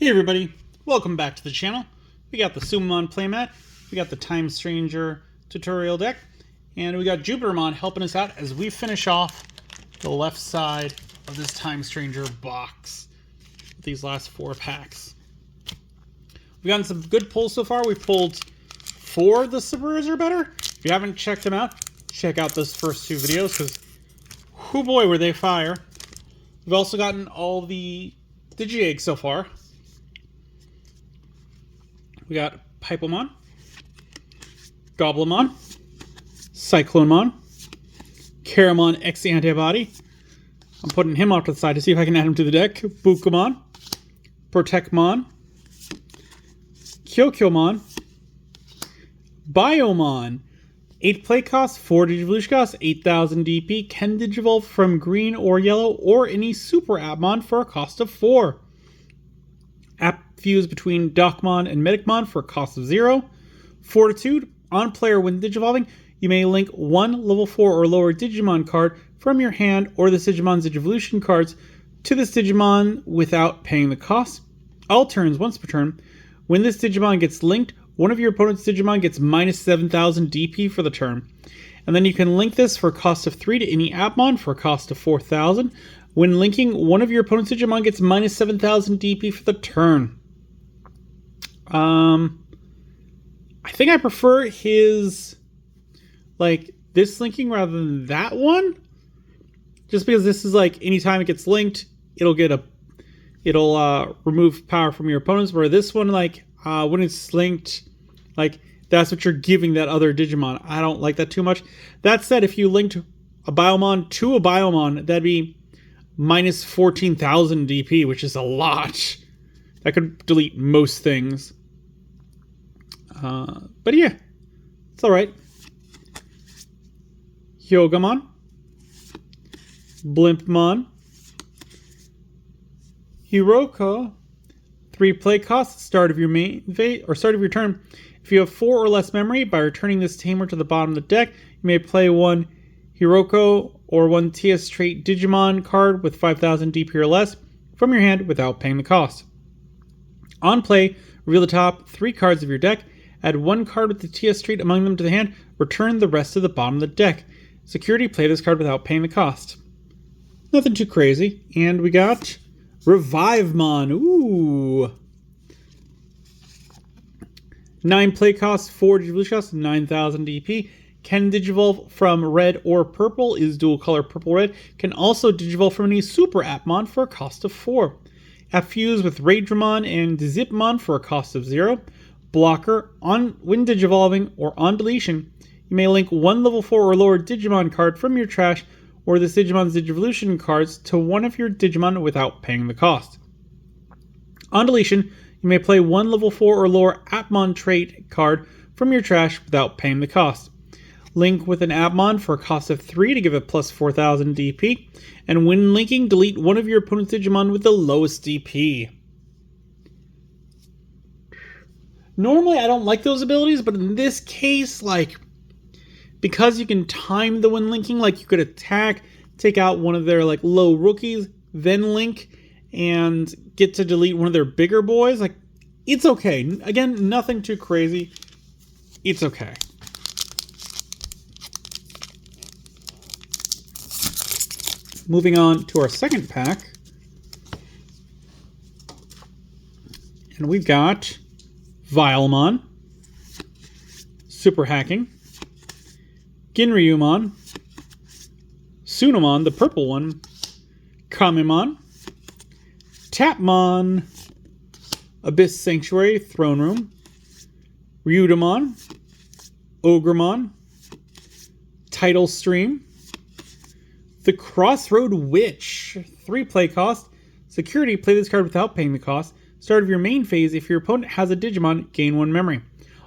Hey everybody, welcome back to the channel. We got the Sumamon playmat, we got the Time Stranger tutorial deck, and we got Jupitermon helping us out as we finish off the left side of this Time Stranger box with these last 4 packs. We've gotten some good pulls so far. We've pulled 4 of the Subarus or better. If you haven't checked them out, check out those first 2 videos because, oh boy, were they fire. We've also gotten all the Digi-Eggs so far. We got Pipomon, Goblimon, Cyclonemon, Caramon X Antibody. I'm putting him off to the side to see if I can add him to the deck. Bukamon, Protectmon, Kyokyomon, Biomon. 8 play cost, 4 Digivolution cost, 8,000 DP. Can Digivolve from green or yellow or any Super Appmon for a cost of 4. App fuse between Docmon and Medicmon for a cost of 0. Fortitude. On player when Digivolving, you may link 1 level 4 or lower Digimon card from your hand or the Digimon's Digivolution cards to this Digimon without paying the cost. All turns, once per turn, when this Digimon gets linked, one of your opponent's Digimon gets minus 7,000 DP for the turn. And then you can link this for a cost of 3 to any Appmon for a cost of 4,000. When linking, one of your opponent's Digimon gets minus 7,000 DP for the turn. I think I prefer his, this linking rather than that one. Just because this is anytime it gets linked, it'll remove power from your opponents. Where this one, when it's linked, that's what you're giving that other Digimon. I don't like that too much. That said, if you linked a Biomon to a Biomon, that'd be minus 14,000 DP, which is a lot. That could delete most things. But yeah, it's alright. Hyogamon, Blimpmon, Hiroko. 3 play costs, start of your main phase or start of your turn. If you have 4 or less memory, by returning this tamer to the bottom of the deck, you may play 1 Hiroko or 1 TS trait Digimon card with 5,000 DP or less from your hand without paying the cost. On play, reveal the top 3 cards of your deck, add 1 card with the TS trait among them to the hand, return the rest to the bottom of the deck. Security, play this card without paying the cost. Nothing too crazy. And we got Revivemon. Ooh. 9 play cost, 4 Digivolution cost, 9,000 DP. Can Digivolve from red or purple, is dual color purple-red. Can also Digivolve from any Super Appmon for a cost of 4. App fuse with Raidramon and Zipmon for a cost of 0. Blocker, when Digivolving or on deletion, you may link 1 level 4 or lower Digimon card from your trash or this Digimon's Digivolution cards to one of your Digimon without paying the cost. On deletion, you may play 1 level 4 or lower Appmon trait card from your trash without paying the cost. Link with an Appmon for a cost of 3 to give it plus 4,000 DP, and when linking, delete one of your opponent's Digimon with the lowest DP. Normally, I don't like those abilities, but in this case, because you can time the when linking, you could attack, take out one of their low rookies, then link, and get to delete one of their bigger boys. It's okay. Again, nothing too crazy. It's okay. Moving on to our second pack. And we've got Vilemon, Super Hacking, Ginryumon, Sunamon, the purple one, Kamimon, Tapmon, Abyss Sanctuary, Throne Room, Ryudamon, Ogremon, Tidal Stream, the Crossroad Witch. 3 play cost. Security, play this card without paying the cost. Start of your main phase, if your opponent has a Digimon, gain 1 memory.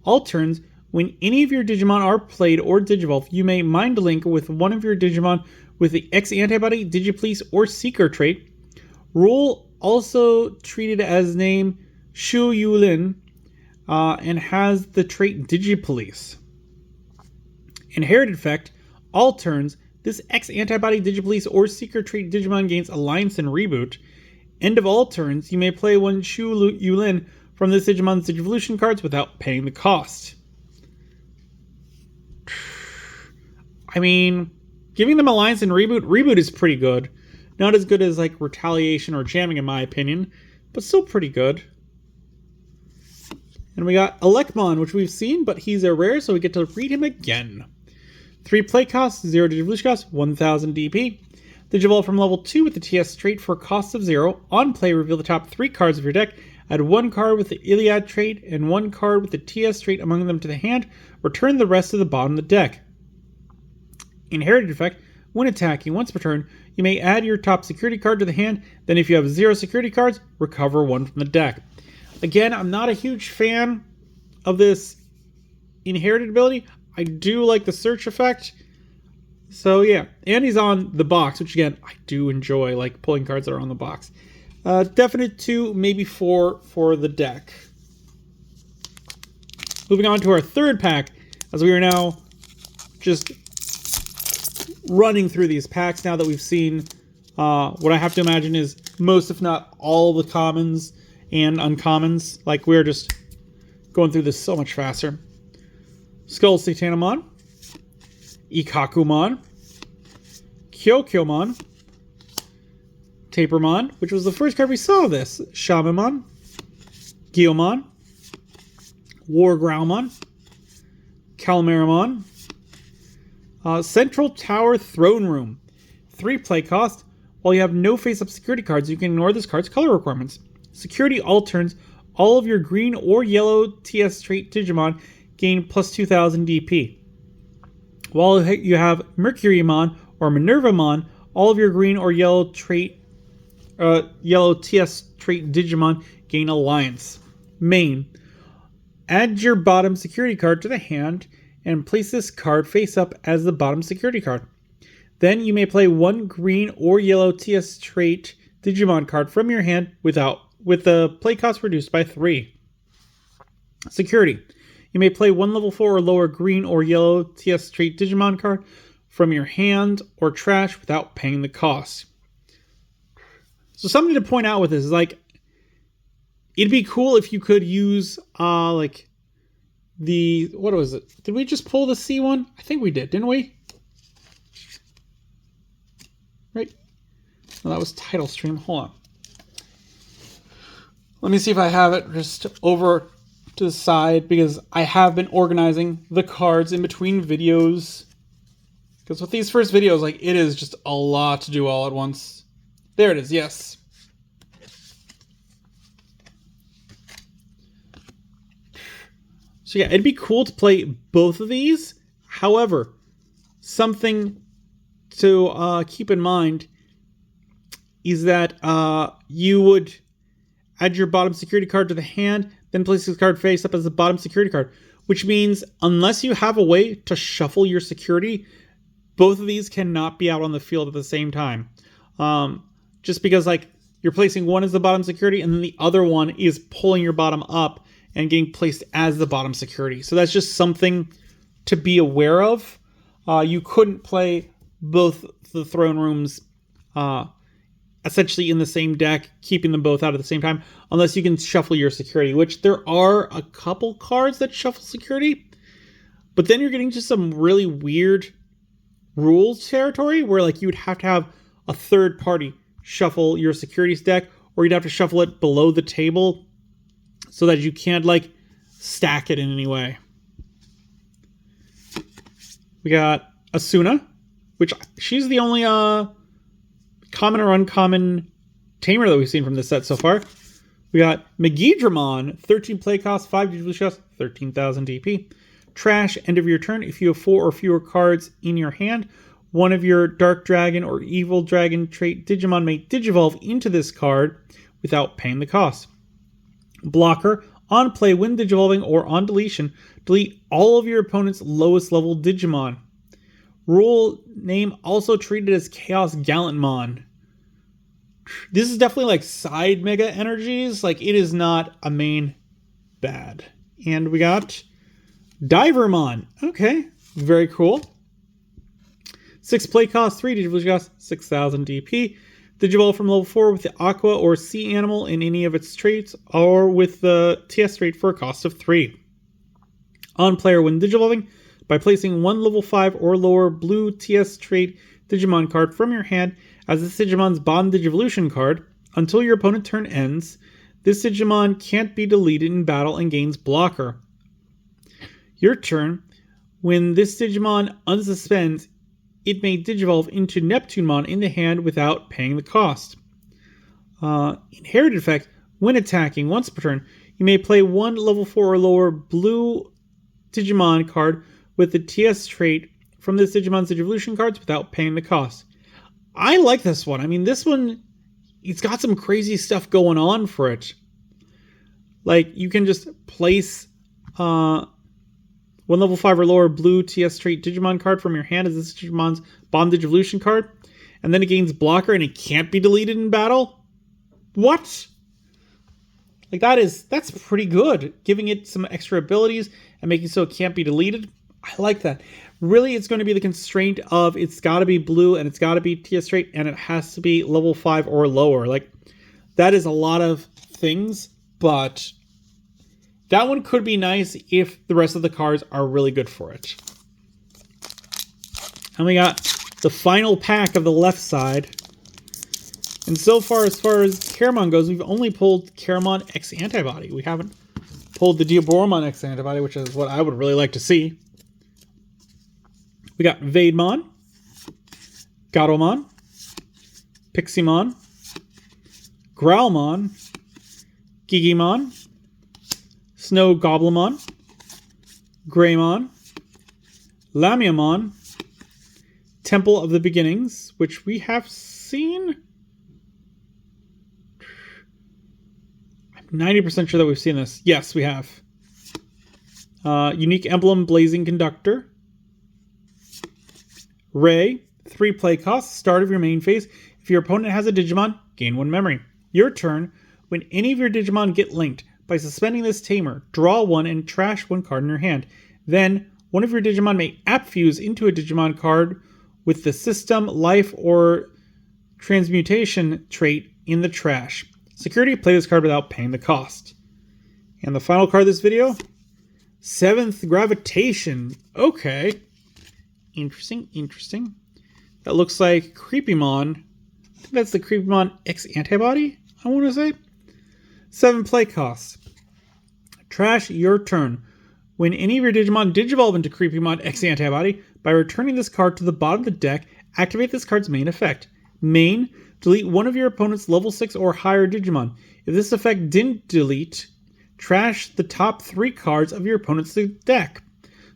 All turns, when any of your Digimon are played or Digivolve, you may Mind Link with one of your Digimon with the X Antibody, Digipolice, or Seeker trait. Rule also treated as name Shu Yulin and has the trait Digipolice. Inherited effect, all turns, this X Antibody, Digipolice, or Seeker trait Digimon gains Alliance and Reboot. End of all turns, you may play one Shu Yulin from this Digimon's Digivolution cards without paying the cost. I mean, giving them Alliance and Reboot is pretty good. Not as good as like Retaliation or Jamming in my opinion, but still pretty good. And we got Elecmon, which we've seen, but he's a rare, so we get to read him again. 3 play costs, 0 Digivolution cost, 1000 DP. Digivolve from level 2 with the TS trait for a cost of 0. On play, reveal the top 3 cards of your deck. Add 1 card with the Iliad trait and 1 card with the TS trait among them to the hand. Return the rest to the bottom of the deck. Inherited effect. When attacking once per turn, you may add your top security card to the hand. Then if you have 0 security cards, recover 1 from the deck. Again, I'm not a huge fan of this inherited ability. I do like the search effect. So yeah, and he's on the box, which again, I do enjoy, like pulling cards that are on the box. Definite 2, maybe 4 for the deck. Moving on to our third pack, as we are now just running through these packs now that we've seen what I have to imagine is most, if not all, the commons and uncommons. Like, we're just going through this so much faster. Skull Satanamon, Ikakumon, Kyokyomon, Tapermon, which was the first card we saw of this, Shamanmon, Gyomon, Wargrowlmon, Calmaramon, Central Tower Throne Room. 3 play cost. While you have no face-up security cards, you can ignore this card's color requirements. Security all turns, all of your green or yellow TS trait Digimon gain plus 2000 DP. While you have Mercurymon or Minervamon, all of your green or yellow yellow TS trait Digimon gain Alliance. Main. Add your bottom security card to the hand and place this card face up as the bottom security card. Then you may play 1 green or yellow TS trait Digimon card from your hand with the play cost reduced by 3. Security. You may play 1 level 4 or lower green or yellow TS trait Digimon card from your hand or trash without paying the cost. So something to point out with this is, like, it'd be cool if you could use like the, what was it? Did we just pull the C one? I think we did, didn't we? Right? No, that was Title Stream. Hold on. Let me see if I have it just over to the side, because I have been organizing the cards in between videos. Because with these first videos, like, it is just a lot to do all at once. There it is, yes. So yeah, it'd be cool to play both of these. However, something to keep in mind is that you would add your bottom security card to the hand, then place this card face up as the bottom security card. Which means, unless you have a way to shuffle your security, both of these cannot be out on the field at the same time. Just because, like, you're placing one as the bottom security, and then the other one is pulling your bottom up and getting placed as the bottom security. So that's just something to be aware of. You couldn't play both the throne rooms essentially in the same deck, keeping them both out at the same time, unless you can shuffle your security, which there are a couple cards that shuffle security. But then you're getting to some really weird rules territory where, like, you would have to have a third party shuffle your securities deck, or you'd have to shuffle it below the table so that you can't, like, stack it in any way. We got Asuna, which she's the only common or uncommon tamer that we've seen from this set so far. We got Megidramon, 13 play cost, 5 usually shots, 13,000 DP. Trash, end of your turn. If you have 4 or fewer cards in your hand, one of your Dark Dragon or Evil Dragon trait Digimon may Digivolve into this card without paying the cost. Blocker, on play, when Digivolving or on deletion, delete all of your opponent's lowest level Digimon. Rule name also treated as Chaos Gallantmon. This is definitely like side mega energies. Like, it is not a main bad. And we got Divermon. Okay, very cool. 6 play cost, 3 Digivolution cost, 6,000 DP. Digivolve from level 4 with the Aqua or Sea Animal in any of its traits, or with the TS trait for a cost of 3. On player when Digivolving, by placing one level 5 or lower blue TS trait Digimon card from your hand as this Digimon's Bond Digivolution card, until your opponent's turn ends, this Digimon can't be deleted in battle and gains blocker. Your turn, when this Digimon unsuspends, it may Digivolve into Neptunemon in the hand without paying the cost. Inherited effect, when attacking once per turn, you may play one level 4 or lower blue Digimon card with the TS trait from this Digimon's Digivolution cards without paying the cost. I like this one. I mean, this one, it's got some crazy stuff going on for it. Like, you can just place one level 5 or lower blue TS trait Digimon card from your hand as this Digimon's Bond Digivolution card, and then it gains blocker and it can't be deleted in battle? What? Like, that's pretty good. Giving it some extra abilities and making so it can't be deleted. I like that. Really, it's going to be the constraint of it's got to be blue and it's got to be TS trait and it has to be level 5 or lower. Like, that is a lot of things, but that one could be nice if the rest of the cards are really good for it. And we got the final pack of the left side. And so far as Caramon goes, we've only pulled Caramon X Antibody. We haven't pulled the Diaboromon X Antibody, which is what I would really like to see. We got Vademon, Gatomon, Piximon, Growlmon, Gigimon, Snow Goblimon, Greymon, Lamiamon, Temple of the Beginnings, which we have seen. I'm 90% sure that we've seen this. Yes, we have. Unique Emblem, Blazing Conductor. Ray, 3 play costs, start of your main phase. If your opponent has a Digimon, gain 1 memory. Your turn, when any of your Digimon get linked, by suspending this tamer, draw 1 and trash 1 card in your hand. Then, one of your Digimon may app fuse into a Digimon card with the System, Life, or Transmutation trait in the trash. Security, play this card without paying the cost. And the final card of this video, 7th Gravitation. Okay. Interesting. That looks like Creepymon. I think that's the Creepymon X Antibody, I want to say. 7 play costs. Trash, your turn. When any of your Digimon Digivolve into Creepymon X Antibody, by returning this card to the bottom of the deck, activate this card's main effect. Main, delete one of your opponent's level 6 or higher Digimon. If this effect didn't delete, trash the top 3 cards of your opponent's deck.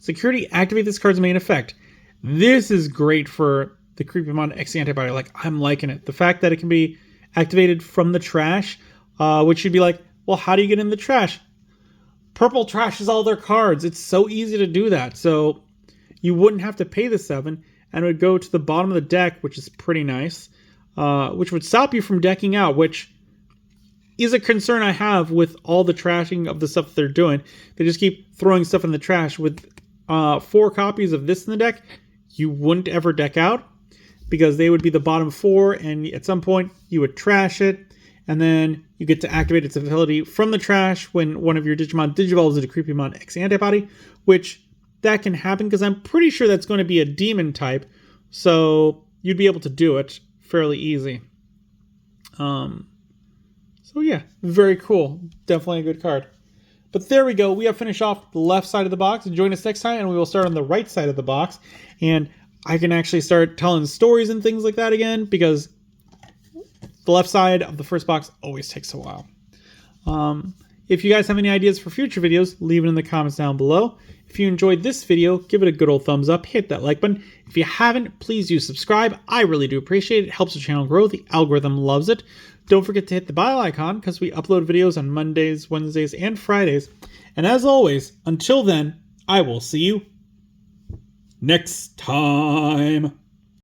Security, activate this card's main effect. This is great for the Creepymon X Antibody. Like, I'm liking it. The fact that it can be activated from the trash, which you'd be like, well, how do you get in the trash? Purple trashes all their cards. It's so easy to do that. So you wouldn't have to pay the 7, and it would go to the bottom of the deck, which is pretty nice, which would stop you from decking out, which is a concern I have with all the trashing of the stuff that they're doing. They just keep throwing stuff in the trash. With 4 copies of this in the deck, you wouldn't ever deck out because they would be the bottom 4, and at some point you would trash it, and then you get to activate its ability from the trash when one of your Digimon Digivolves into Creepymon X Antibody, which that can happen because I'm pretty sure that's going to be a demon type, so you'd be able to do it fairly easy. So yeah, very cool. Definitely a good card. But there we go. We have finished off the left side of the box. Join us next time, and we will start on the right side of the box. And I can actually start telling stories and things like that again, because the left side of the first box always takes a while. If you guys have any ideas for future videos, leave it in the comments down below. If you enjoyed this video, give it a good old thumbs up, hit that like button. If you haven't, please do subscribe. I really do appreciate it. It helps the channel grow. The algorithm loves it. Don't forget to hit the bell icon because we upload videos on Mondays, Wednesdays, and Fridays. And as always, until then, I will see you next time.